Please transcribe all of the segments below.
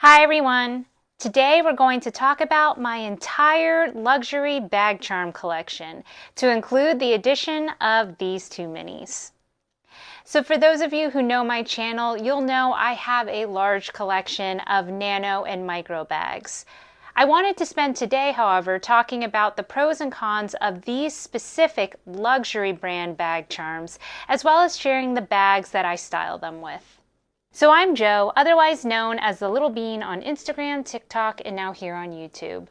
Hi everyone! Today we're going to talk about my entire luxury bag charm collection, to include the addition of these two minis. So for those of you who know my channel, you'll know I have a large collection of nano and micro bags. I wanted to spend today, however, talking about the pros and cons of these specific luxury brand bag charms, as well as sharing the bags that I style them with. So I'm Jo, otherwise known as the Little Bean on Instagram, TikTok, and now here on YouTube.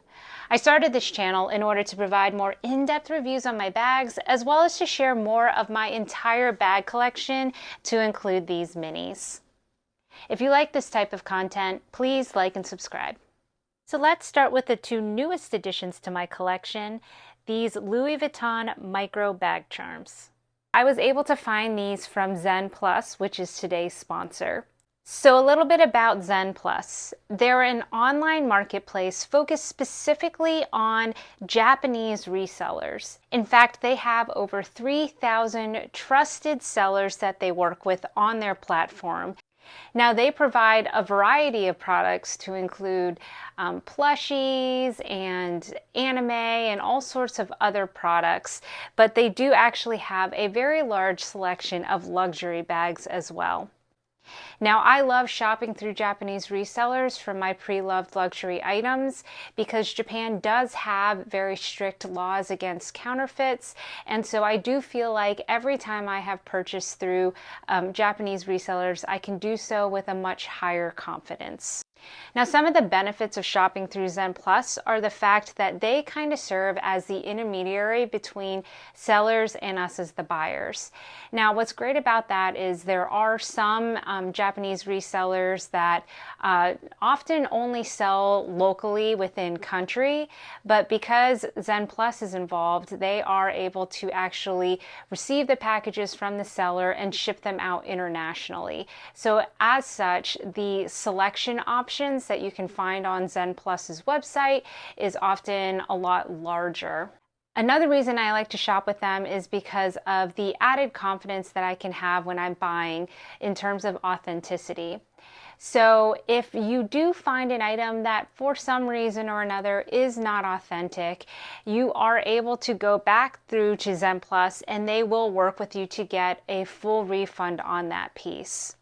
I started this channel in order to provide more in-depth reviews on my bags, as well as to share more of my entire bag collection to include these minis. If you like this type of content, please like and subscribe. So let's start with the two newest additions to my collection, these Louis Vuitton micro bag charms. I was able to find these from ZenPlus, which is today's sponsor. So a little bit about ZenPlus. They're an online marketplace focused specifically on Japanese resellers. In fact, they have over 3,000 trusted sellers that they work with on their platform. Now they provide a variety of products to include plushies and anime and all sorts of other products, but they do actually have a very large selection of luxury bags as well. Now, I love shopping through Japanese resellers for my pre-loved luxury items because Japan does have very strict laws against counterfeits, and so I do feel like every time I have purchased through Japanese resellers, I can do so with a much higher confidence. Now, some of the benefits of shopping through ZenPlus are the fact that they kind of serve as the intermediary between sellers and us as the buyers. Now, what's great about that is there are some Japanese resellers that often only sell locally within country, but because ZenPlus is involved, they are able to actually receive the packages from the seller and ship them out internationally. So as such, the selection options that you can find on ZenPlus's website is often a lot larger. Another reason I like to shop with them is because of the added confidence that I can have when I'm buying in terms of authenticity. So if you do find an item that for some reason or another is not authentic, you are able to go back through to ZenPlus and they will work with you to get a full refund on that piece.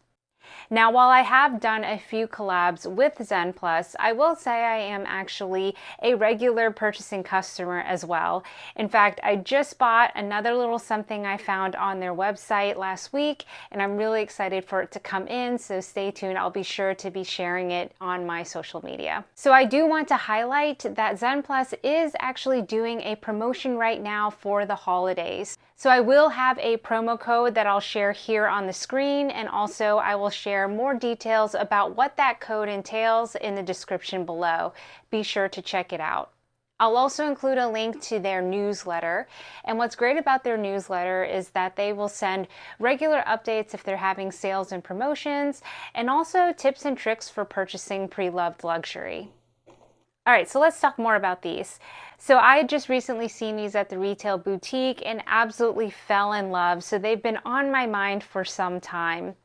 Now, while I have done a few collabs with ZenPlus, I will say I am actually a regular purchasing customer as well. In fact, I just bought another little something I found on their website last week, and I'm really excited for it to come in, so stay tuned. I'll be sure to be sharing it on my social media. So I do want to highlight that ZenPlus is actually doing a promotion right now for the holidays. So I will have a promo code that I'll share here on the screen, and also I will share more details about what that code entails in the description below. Be sure to check it out. I'll also include a link to their newsletter, and what's great about their newsletter is that they will send regular updates if they're having sales and promotions, and also tips and tricks for purchasing pre-loved luxury. All right, so let's talk more about these. So I had just recently seen these at the retail boutique and absolutely fell in love, so they've been on my mind for some time.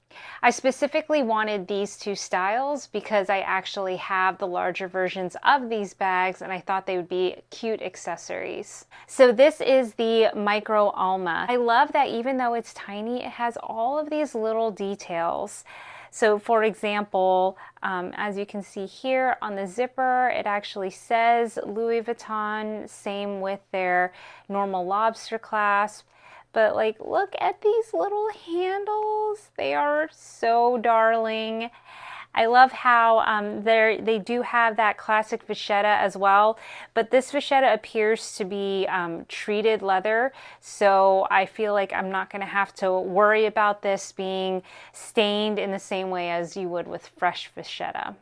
I specifically wanted these two styles because I actually have the larger versions of these bags and I thought they would be cute accessories. So this is the Micro Alma. I love that even though it's tiny, it has all of these little details. So for example, as you can see here on the zipper, it actually says Louis Vuitton, same with their normal lobster clasp. But like, look at these little handles. They are so darling. I love how they do have that classic vachetta as well, but this vachetta appears to be treated leather, so I feel like I'm not going to have to worry about this being stained in the same way as you would with fresh vachetta.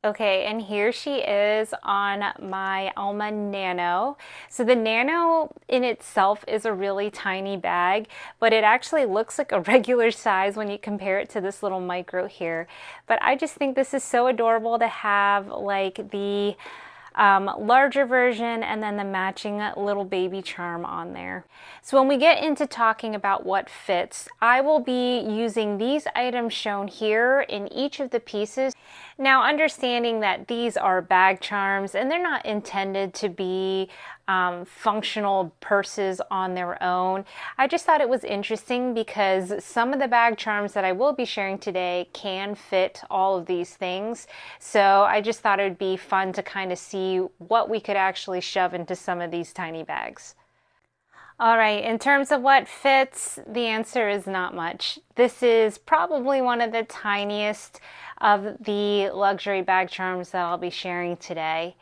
Okay, and here she is on my Alma Nano. So the Nano in itself is a really tiny bag, but it actually looks like a regular size when you compare it to this little micro here. But I just think this is so adorable to have like the larger version, and then the matching little baby charm on there. So when we get into talking about what fits, I will be using these items shown here in each of the pieces. Now, understanding that these are bag charms and they're not intended to be functional purses on their own, I just thought it was interesting because some of the bag charms that I will be sharing today can fit all of these things. So I just thought it would be fun to kind of see what we could actually shove into some of these tiny bags. All right, in terms of what fits, the answer is not much. This is probably one of the tiniest of the luxury bag charms that I'll be sharing today.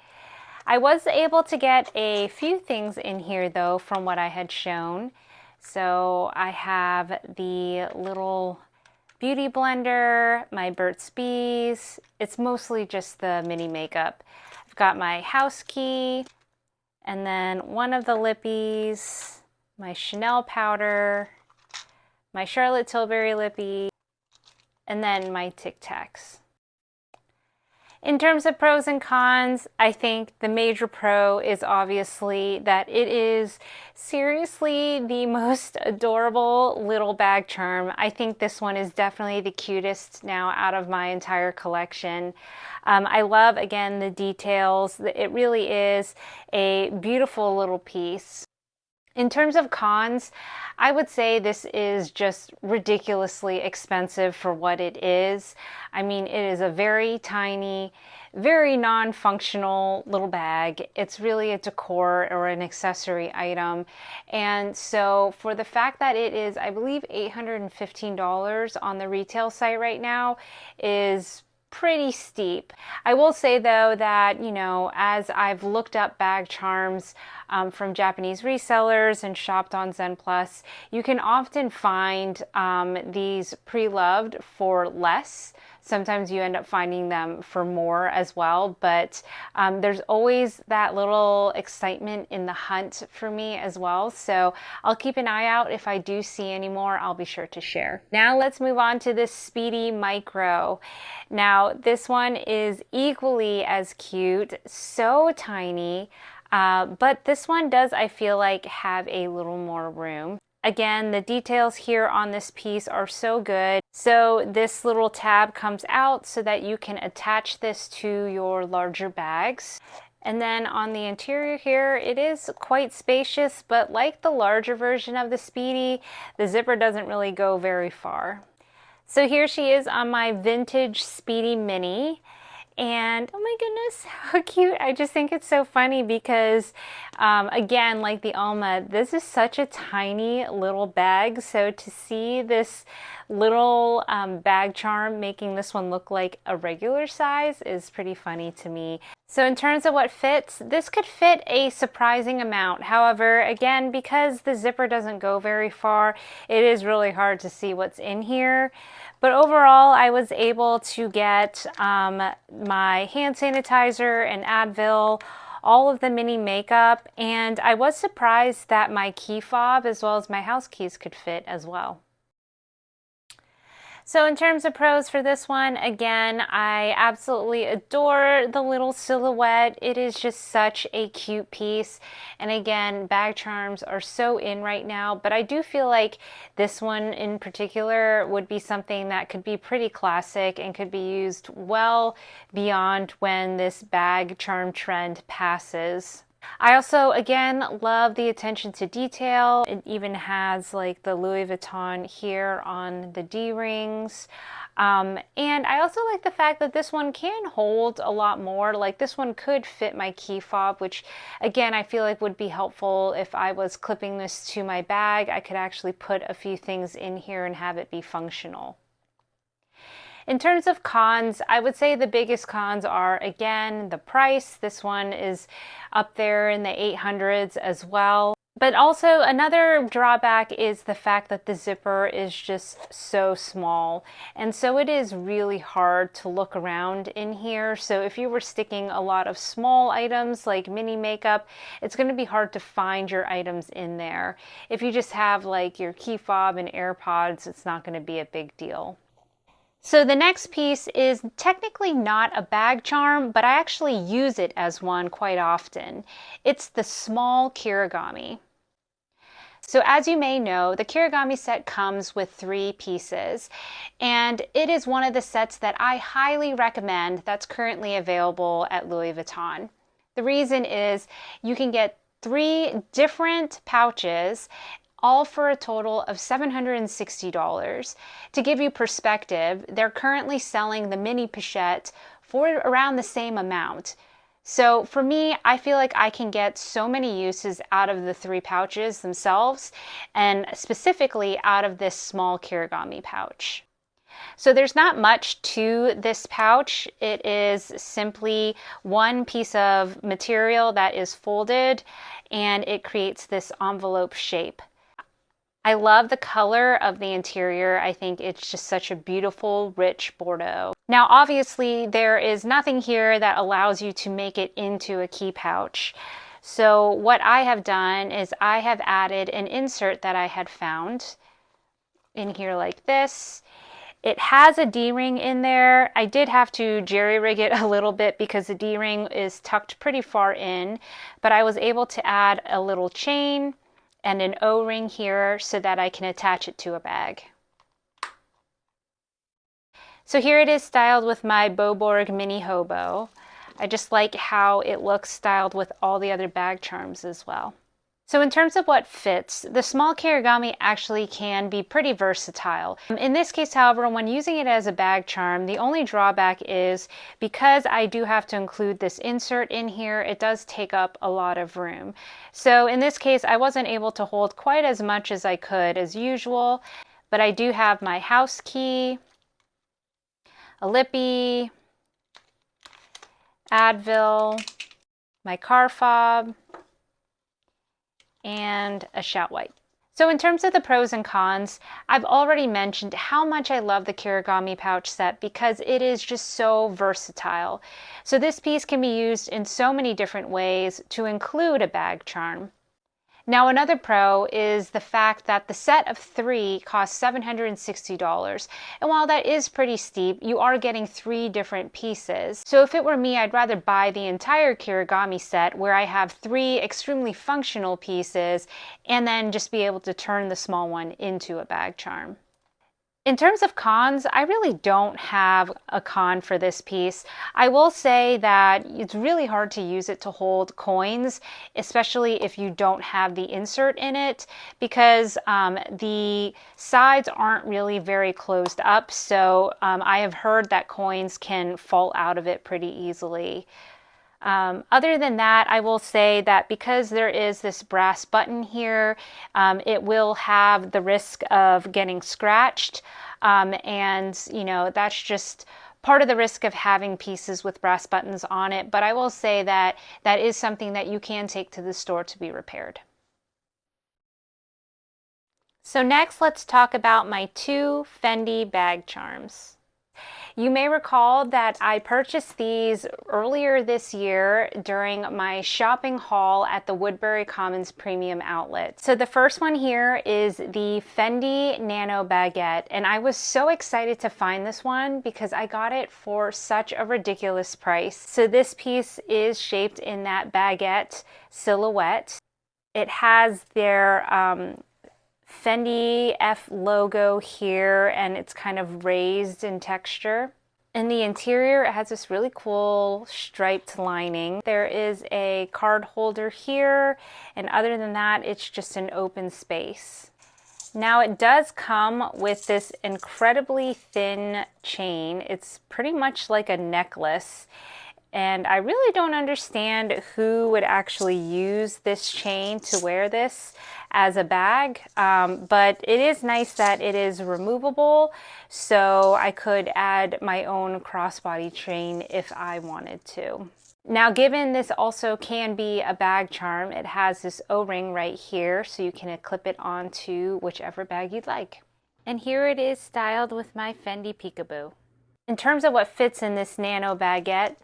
I was able to get a few things in here though from what I had shown. So I have the little beauty blender, my Burt's Bees. It's mostly just the mini makeup. I've got my house key, and then one of the lippies, my Chanel powder, my Charlotte Tilbury lippy, and then my Tic Tacs. In terms of pros and cons, I think the major pro is obviously that it is seriously the most adorable little bag charm. I think this one is definitely the cutest now out of my entire collection. I love, again, the details. It really is a beautiful little piece. In terms of cons, I would say this is just ridiculously expensive for what it is. I mean, it is a very tiny, very non-functional little bag. It's really a decor or an accessory item. And so for the fact that it is, I believe, $815 on the retail site right now is pretty steep. I will say though that, you know, as I've looked up bag charms from Japanese resellers and shopped on ZenPlus, you can often find these pre-loved for less. Sometimes you end up finding them for more as well, but there's always that little excitement in the hunt for me as well. So I'll keep an eye out. If I do see any more, I'll be sure to share. Now let's move on to this Speedy Micro. Now this one is equally as cute, so tiny, but this one does, I feel like, have a little more room. Again, the details here on this piece are so good. So this little tab comes out so that you can attach this to your larger bags. And then on the interior here, it is quite spacious, but like the larger version of the Speedy, the zipper doesn't really go very far. So here she is on my vintage Speedy Mini. And oh my goodness, how cute. I just think it's so funny because, again, like the Alma, this is such a tiny little bag. So to see this little bag charm making this one look like a regular size is pretty funny to me. So in terms of what fits, this could fit a surprising amount. However, again, because the zipper doesn't go very far, it is really hard to see what's in here. But overall, I was able to get my hand sanitizer and Advil, all of the mini makeup, and I was surprised that my key fob as well as my house keys could fit as well. So in terms of pros for this one, again, I absolutely adore the little silhouette. It is just such a cute piece. And again, bag charms are so in right now, but I do feel like this one in particular would be something that could be pretty classic and could be used well beyond when this bag charm trend passes. I also, again, love the attention to detail. It even has like the Louis Vuitton here on the D-rings. And I also like the fact that this one can hold a lot more. Like this one could fit my key fob, which again, I feel like would be helpful if I was clipping this to my bag. I could actually put a few things in here and have it be functional. In terms of cons, I would say the biggest cons are, again, the price. This one is up there in the 800s as well. But also another drawback is the fact that the zipper is just so small. And so it is really hard to look around in here. So if you were sticking a lot of small items like mini makeup, it's going to be hard to find your items in there. If you just have like your key fob and AirPods, it's not going to be a big deal. So the next piece is technically not a bag charm, but I actually use it as one quite often. It's the small Kirigami. So as you may know, the Kirigami set comes with 3 pieces, and it is one of the sets that I highly recommend that's currently available at Louis Vuitton. The reason is you can get 3 different pouches, all for a total of $760. To give you perspective, they're currently selling the mini Pochette for around the same amount. So for me, I feel like I can get so many uses out of the 3 pouches themselves, and specifically out of this small Kirigami pouch. So there's not much to this pouch. It is simply one piece of material that is folded, and it creates this envelope shape. I love the color of the interior. I think it's just such a beautiful, rich Bordeaux. Now, obviously, there is nothing here that allows you to make it into a key pouch. So what I have done is I have added an insert that I had found in here like this. It has a D-ring in there. I did have to jerry-rig it a little bit because the D-ring is tucked pretty far in, but I was able to add a little chain and an O-ring here so that I can attach it to a bag. So here it is styled with my Boborg Mini Hobo. I just like how it looks styled with all the other bag charms as well. So in terms of what fits, the small Kirigami actually can be pretty versatile. In this case, however, when using it as a bag charm, the only drawback is because I do have to include this insert in here, it does take up a lot of room. So in this case, I wasn't able to hold quite as much as I could as usual, but I do have my house key, a lippy, Advil, my car fob, and a shout wipe. So in terms of the pros and cons, I've already mentioned how much I love the Kirigami pouch set because it is just so versatile. So this piece can be used in so many different ways to include a bag charm. Now another pro is the fact that the set of 3 costs $760, and while that is pretty steep, you are getting 3 different pieces. So if it were me, I'd rather buy the entire Kirigami set where I have 3 extremely functional pieces and then just be able to turn the small one into a bag charm. In terms of cons, I really don't have a con for this piece. I will say that it's really hard to use it to hold coins, especially if you don't have the insert in it, because the sides aren't really very closed up. So I have heard that coins can fall out of it pretty easily. Other than that, I will say that because there is this brass button here, it will have the risk of getting scratched. And, you know, that's just part of the risk of having pieces with brass buttons on it. But I will say that that is something that you can take to the store to be repaired. So next, let's talk about my 2 Fendi bag charms. You may recall that I purchased these earlier this year during my shopping haul at the Woodbury Commons Premium Outlet. So the first one here is the Fendi Nano Baguette, and I was so excited to find this one because I got it for such a ridiculous price. So this piece is shaped in that baguette silhouette. It has their Fendi F logo here, and it's kind of raised in texture. In the interior, it has this really cool striped lining. There is a card holder here, and other than that, it's just an open space. Now it does come with this incredibly thin chain. It's pretty much like a necklace. And I really don't understand who would actually use this chain to wear this as a bag, but it is nice that it is removable, so I could add my own crossbody chain if I wanted to. Now, given this also can be a bag charm, it has this O-ring right here, so you can clip it onto whichever bag you'd like. And here it is styled with my Fendi Peekaboo. In terms of what fits in this Nano Baguette,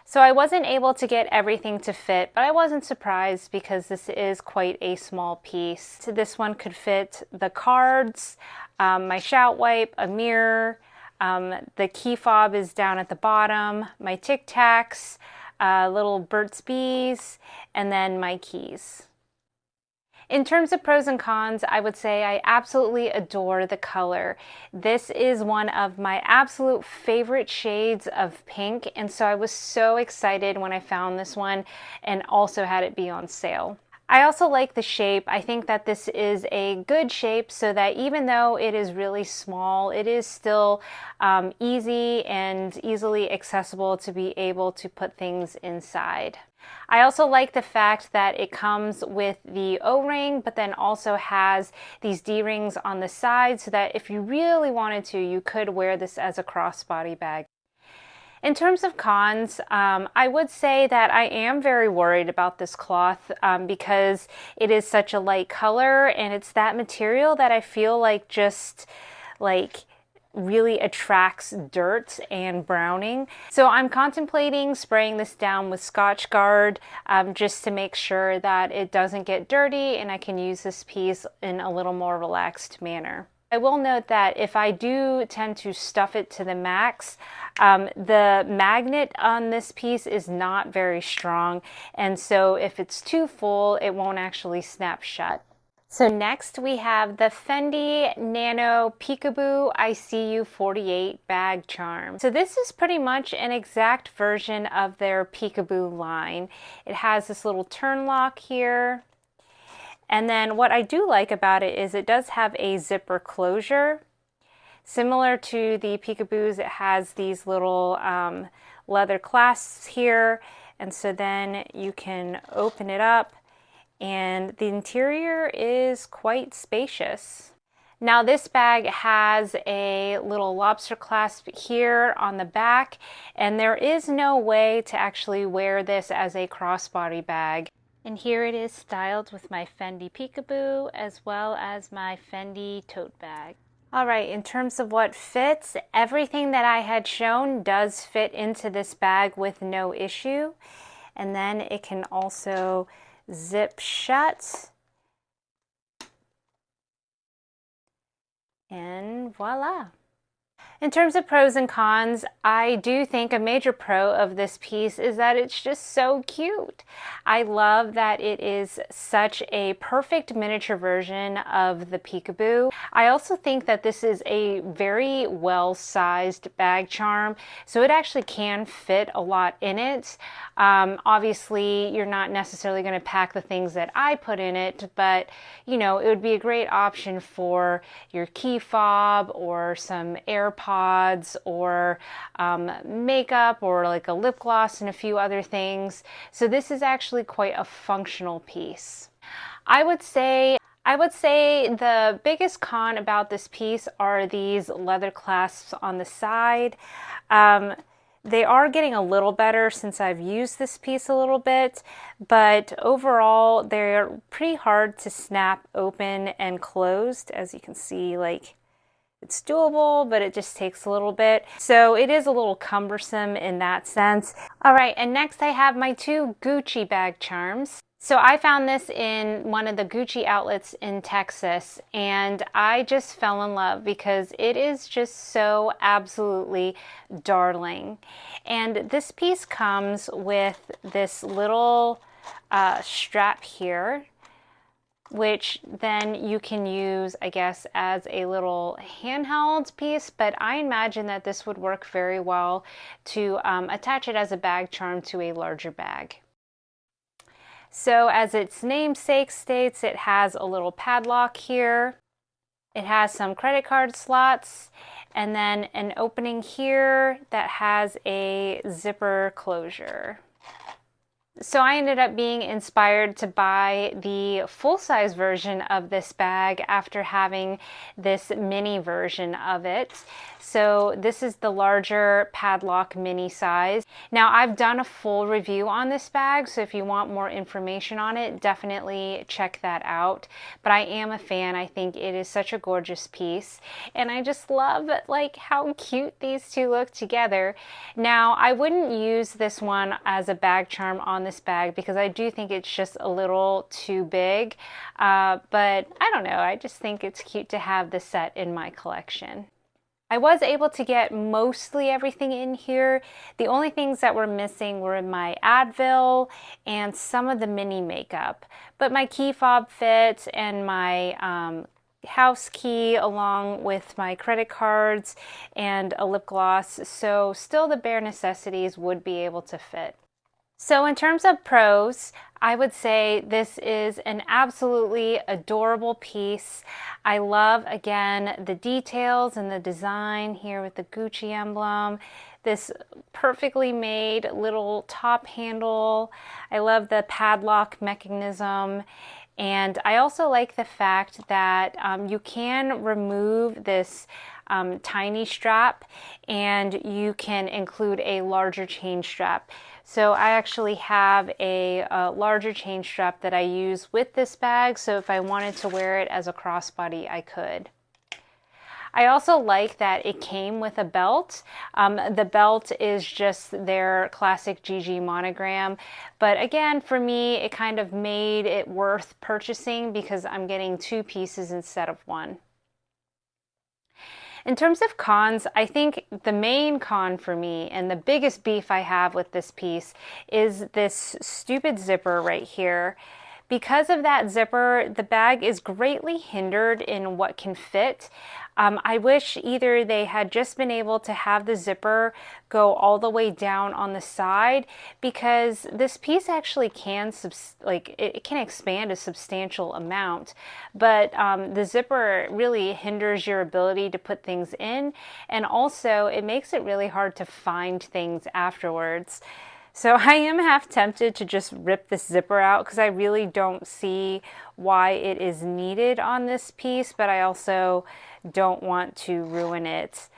so I wasn't able to get everything to fit, but I wasn't surprised because this is quite a small piece. So this one could fit the cards, my shout wipe, a mirror, The key fob is down at the bottom, my Tic Tacs, little Burt's Bees, and then my keys. In terms of pros and cons, I would say I absolutely adore the color. This is one of my absolute favorite shades of pink, and so I was so excited when I found this one and also had it be on sale. I also like the shape. I think that this is a good shape so that even though it is really small, it is still easy and easily accessible to be able to put things inside. I also like the fact that it comes with the O-ring, but then also has these D-rings on the side so that if you really wanted to, you could wear this as a crossbody bag. In terms of cons, I would say that I am very worried about this cloth because it is such a light color, and it's that material that I feel like just like really attracts dirt and browning. So I'm contemplating spraying this down with Scotch Guard just to make sure that it doesn't get dirty and I can use this piece in a little more relaxed manner. I will note that if I do tend to stuff it to the max, the magnet on this piece is not very strong, and so if it's too full, it won't actually snap shut. So next we have the Fendi Nano Peekaboo ICU 48 bag charm. So this is pretty much an exact version of their Peekaboo line. It has this little turn lock here. And then what I do like about it is it does have a zipper closure. Similar to the Peekaboos, it has these little leather clasps here. And so then you can open it up, and the interior is quite spacious. Now this bag has a little lobster clasp here on the back, and there is no way to actually wear this as a crossbody bag. And here it is styled with my Fendi Peekaboo as well as my Fendi tote bag. All right, in terms of what fits, everything that I had shown does fit into this bag with no issue. And then it can also zip shut, and voila. In terms of pros and cons, I do think a major pro of this piece is that it's just so cute. I love that it is such a perfect miniature version of the Peekaboo. I also think that this is a very well-sized bag charm, so it actually can fit a lot in it. Obviously, you're not necessarily going to pack the things that I put in it, but you know, it would be a great option for your key fob or some AirPods or makeup or like a lip gloss and a few other things. So this is actually quite a functional piece. I would say the biggest con about this piece are these leather clasps on the side. They are getting a little better since I've used this piece a little bit, but overall they're pretty hard to snap open and closed. As you can see, like, it's doable, but it just takes a little bit. So it is a little cumbersome in that sense. All right, and next I have my two Gucci bag charms. So I found this in one of the Gucci outlets in Texas, and I just fell in love because it is just so absolutely darling. And this piece comes with this little strap here, which then you can use, I guess, as a little handheld piece, but I imagine that this would work very well to attach it as a bag charm to a larger bag. So as its namesake states, it has a little padlock here. It has some credit card slots, and then an opening here that has a zipper closure. So I ended up being inspired to buy the full-size version of this bag after having this mini version of it. So this is the larger Padlock mini size. Now I've done a full review on this bag, so if you want more information on it, definitely check that out. But I am a fan. I think it is such a gorgeous piece, and I just love like how cute these two look together. Now I wouldn't use this one as a bag charm on this bag because I do think it's just a little too big, but I don't know, I just think it's cute to have this set in my collection. I was able to get mostly everything in here. The only things that were missing were my Advil and some of the mini makeup. But my key fob fit and my house key along with my credit cards and a lip gloss. So still the bare necessities would be able to fit. So in terms of pros, I would say this is an absolutely adorable piece. I love, again, the details and the design here with the Gucci emblem. This perfectly made little top handle. I love the padlock mechanism. And I also like the fact that you can remove this tiny strap and you can include a larger chain strap. So I actually have a larger chain strap that I use with this bag, so if I wanted to wear it as a crossbody, I could. I also like that it came with a belt. The belt is just their classic GG monogram, but again, for me, it kind of made it worth purchasing because I'm getting two pieces instead of one. In terms of cons, I think the main con for me and the biggest beef I have with this piece is this stupid zipper right here. Because of that zipper, the bag is greatly hindered in what can fit. I wish either they had just been able to have the zipper go all the way down on the side, because this piece actually can it can expand a substantial amount, but the zipper really hinders your ability to put things in, and also it makes it really hard to find things afterwards. So I am half tempted to just rip this zipper out because I really don't see why it is needed on this piece, but I also don't want to ruin it.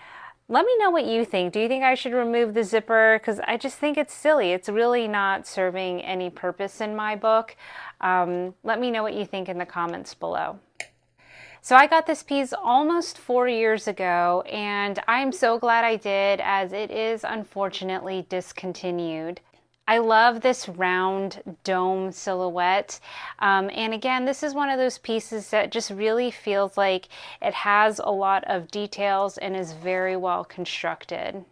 Let me know what you think. Do you think I should remove the zipper? Because I just think it's silly. It's really not serving any purpose in my book. Let me know what you think in the comments below. So I got this piece almost 4 years ago, and I'm so glad I did, as it is unfortunately discontinued. I love this round dome silhouette, and again, this is one of those pieces that just really feels like it has a lot of details and is very well constructed.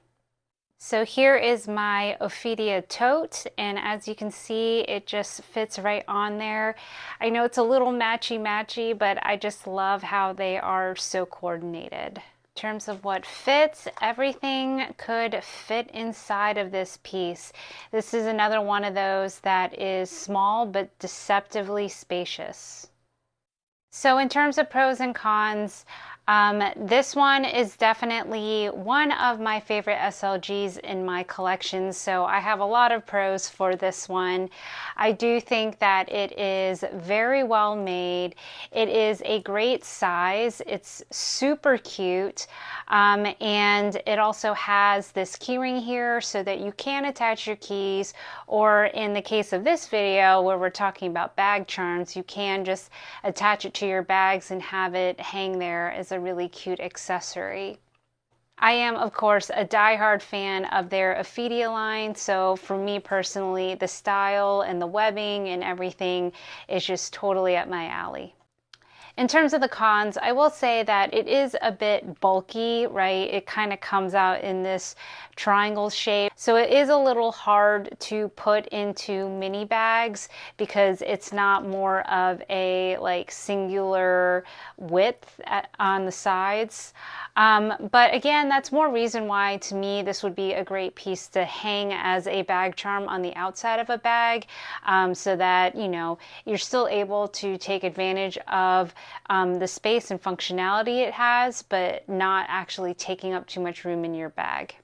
So here is my Ophidia tote, and as you can see, it just fits right on there. I know it's a little matchy-matchy, but I just love how they are so coordinated. In terms of what fits, everything could fit inside of this piece. This is another one of those that is small but deceptively spacious. So in terms of pros and cons, this one is definitely one of my favorite SLGs in my collection, so I have a lot of pros for this one. I do think that it is very well made. It is a great size. It's super cute, and it also has this keyring here so that you can attach your keys, or in the case of this video where we're talking about bag charms, you can just attach it to your bags and have it hang there as a really cute accessory. I am, of course, a diehard fan of their Ophidia line, so for me personally, the style and the webbing and everything is just totally up my alley. In terms of the cons, I will say that it is a bit bulky, right? It kind of comes out in this triangle shape. So it is a little hard to put into mini bags because it's not more of a singular width on the sides. But again, that's more reason why to me this would be a great piece to hang as a bag charm on the outside of a bag, so that you're still able to take advantage of the space and functionality it has, but not actually taking up too much room in your bag.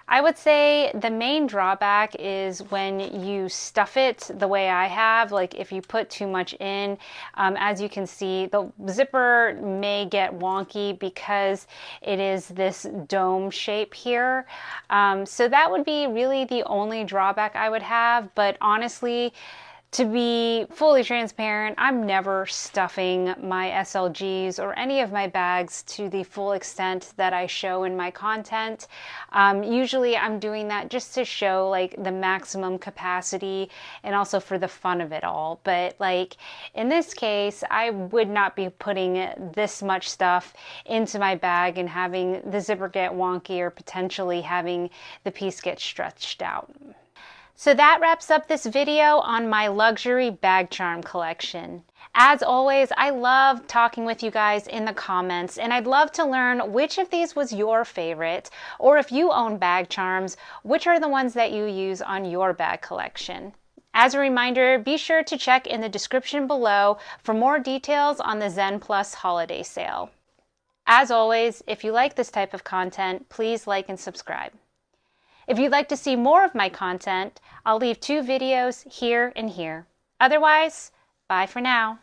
I would say the main drawback is when you stuff it the way I have, like if you put too much in. As you can see, the zipper may get wonky because it is this dome shape here. So that would be really the only drawback I would have, but honestly, To be fully transparent, I'm never stuffing my SLGs or any of my bags to the full extent that I show in my content. Usually I'm doing that just to show like the maximum capacity and also for the fun of it all. But like in this case, I would not be putting this much stuff into my bag and having the zipper get wonky or potentially having the piece get stretched out. So that wraps up this video on my luxury bag charm collection. As always, I love talking with you guys in the comments, and I'd love to learn which of these was your favorite, or if you own bag charms, which are the ones that you use on your bag collection. As a reminder, be sure to check in the description below for more details on the ZenPlus holiday sale. As always, if you like this type of content, please like and subscribe. If you'd like to see more of my content, I'll leave 2 videos here and here. Otherwise, bye for now.